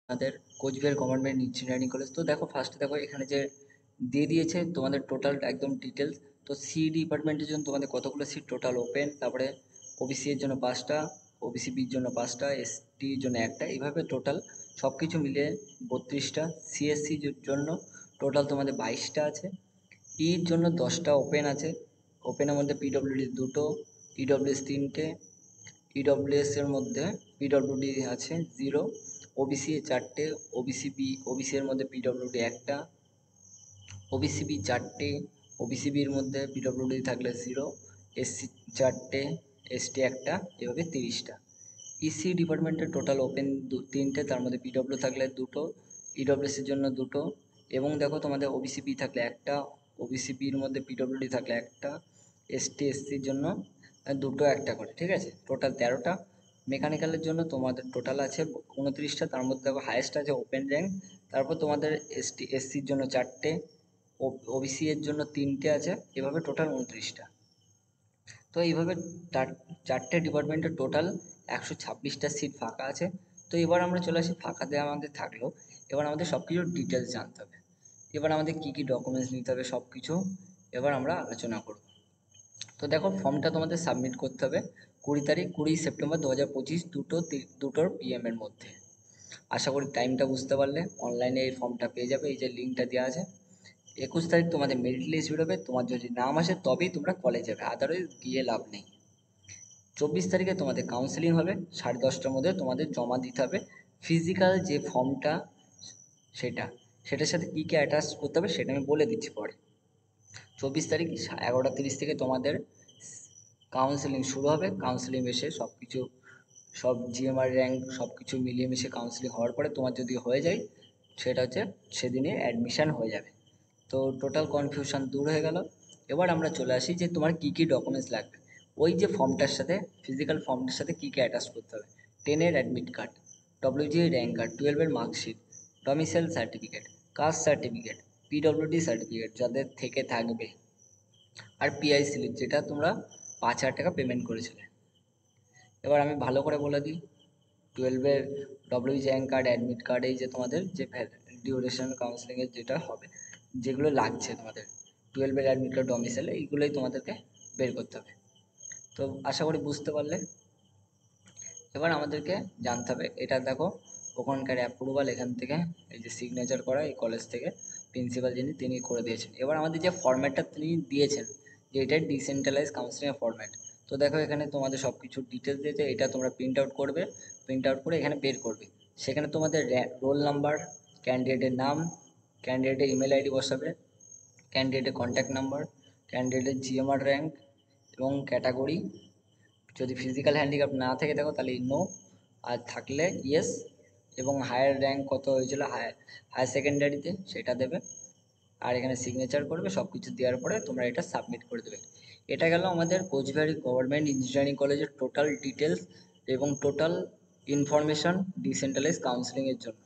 আমাদের Cooch Behar government engineering college. তো দেখো ফার্স্টে দেখো এখানে যে দিয়ে দিয়েছে তোমাদের টোটাল একদম ডিটেলস। তো সি ডিপার্টমেন্টের জন্য তোমাদের কতগুলো সিট টোটাল ওপেন, তারপরে ওবিসি এর জন্য 5টা, ওবিসি বির জন্য 5টা, এসটির জন্য একটা, এইভাবে টোটাল সব কিছু মিলিয়ে 32টা। সিএসসি জন্য টোটাল তোমাদের 22টা আছে। ইর জন্য 10টা ওপেন আছে। ওপেনের মধ্যে পিডব্লিউডি 2টো, ইডব্লিউএস 3টে, ইডব্লিউএস এর মধ্যে পিডব্লিউডি আছে 0, ওবিসি এ 4টে, ওবিসি এর মধ্যে পিডব্লিউডি একটা, ওবিসি বি 4টে, ওবিসি বির মধ্যে পিডব্লিউডি থাকলে 0, এসসি 4টে, এসটি একটা, এভাবে 30টা। ইসি ডিপার্টমেন্টের টোটাল ওপেন 3টে, তার মধ্যে পিডব্লিউ থাকলে 2টো, ইডব্লিউএস এর জন্য 2টো, এবং দেখো তোমাদের ওবিসি বি থাকলে একটা, ওবিসি বির মধ্যে পিডব্লিউডি থাকলে একটা, এসটি এসসির জন্য 2টো একটা করে, ঠিক আছে, টোটাল 13টা। মেকানিক্যালের জন্য তোমাদের টোটাল আছে 29টা, তার মধ্যে দেখো হায়েস্ট আছে ওপেন র্যাঙ্ক। তারপর তোমাদের এসটি এসসির জন্য 4টে, ওবিসি এর জন্য 3টে আছে, এভাবে টোটাল 29টা। তো এইভাবে 4টে ডিপার্টমেন্টের টোটাল 126টা সিট ফাঁকা আছে। তো এবার আমরা চলে আসি, ফাঁকা দেওয়া আমাদের থাকলো, এবার আমাদের সব কিছুর ডিটেলস জানতে হবে। এবার আমাদের কী কী ডকুমেন্টস নিতে হবে সব কিছু এবার আমরা আলোচনা করব। তো দেখো ফর্মটা তোমাদের সাবমিট করতে হবে 20 তারিখ, 20 সেপ্টেম্বর 2025, দুটোর পিএম এর মধ্যে। আশা করি টাইমটা বুঝতে পারলে। অনলাইনে এই ফর্মটা পেয়ে যাবে, এই যে লিঙ্কটা দেওয়া আছে। 21 তারিখ তোমাদের মেরিট লিস্ট বেরোবে, তোমার যদি নাম আসে তবেই তোমরা কলেজ যাবে, আদারওয়াইজ গিয়ে লাভ নেই। 24 তারিখে তোমাদের কাউন্সেলিং হবে, 10:30টার মধ্যে তোমাদের জমা দিতে হবে ফিজিক্যাল যে ফর্মটা, সেটা সেটার সাথে কী কী অ্যাটাচ করতে হবে সেটা আমি বলে দিচ্ছি পরে। 24 তারিখ 11:30 থেকে তোমাদের কাউন্সেলিং শুরু হবে। কাউন্সেলিং এসে সব কিছু, সব জিএমআর র্যাঙ্ক সব কিছু মিলিয়ে মিশিয়ে কাউন্সেলিং হওয়ার পরে তোমার যদি হয়ে যায়, সেটা হচ্ছে সেদিনে অ্যাডমিশান হয়ে যাবে। তো টোটাল কনফিউশন দূর হয়ে গেল। এবার আমরা চলে আসি যে তোমার কী কী ডকুমেন্টস লাগবে। ওই যে ফর্মটার সাথে, ফিজিক্যাল ফর্মটার সাথে কী কী অ্যাটাচ করতে হবে: 10-এর admit card, WG rank card, 12-এর marksheet, domicile certificate, caste certificate, PWD certificate যাদের থেকে থাকবে, আর পিআই স্লিপ যেটা তোমরা 5,000 টাকা পেমেন্ট করেছিলে। এবার আমি ভালো করে বলে দিই, 12-এর WG rank card, admit card, এই যে তোমাদের যে ডিউরেশন কাউন্সিলিংয়ের যেটা হবে, যেগুলো লাগছে তোমাদের, 12-এর অ্যাডমিট কার্ড, ডমিসাইল, এইগুলোই তোমাদেরকে বের করতে হবে। তো আশা করি বুঝতে পারলে। এবার আমাদেরকে জানতে হবে, এটা দেখো ওখানকার অ্যাপ্রুভাল, এখান থেকে এই যে সিগনেচার করা, এই কলেজ থেকে প্রিন্সিপাল যিনি তিনি করে দিয়েছেন। এবার আমাদের যে ফরম্যাটটা তিনি দিয়েছেন, যে এটা ডিসেন্ট্রালাইজ কাউন্সিলিং ফরম্যাট। তো দেখো এখানে তোমাদের সব কিছু ডিটেলস দিয়েছে, এটা তোমরা প্রিন্ট আউট করবে, প্রিন্ট আউট করে এখানে বের করবে। সেখানে তোমাদের রোল নাম্বার, ক্যান্ডিডেটের নাম, ক্যান্ডিডেটের ইমেল আইডি বসাবে, ক্যান্ডিডেটের কন্ট্যাক্ট নাম্বার, ক্যান্ডিডেটের জিএমআর র্যাঙ্ক এবং ক্যাটাগরি। যদি ফিজিক্যাল হ্যান্ডিক্যাপ না থেকে থাকো তাহলে নো, আর থাকলে ইয়েস, এবং হায়ার র্যাঙ্ক কত হয়েছিল হায়ার সেকেন্ডারিতে সেটা দেবে। আর এখানে সিগনেচার করবে, সব কিছু দেওয়ার পরে তোমরা এটা সাবমিট করে দেবে। এটা গেল আমাদের কোচবিহার গভর্নমেন্ট ইঞ্জিনিয়ারিং কলেজের টোটাল ডিটেলস এবং টোটাল ইনফরমেশন ডিসেন্ট্রালাইজ কাউন্সিলিংয়ের জন্য।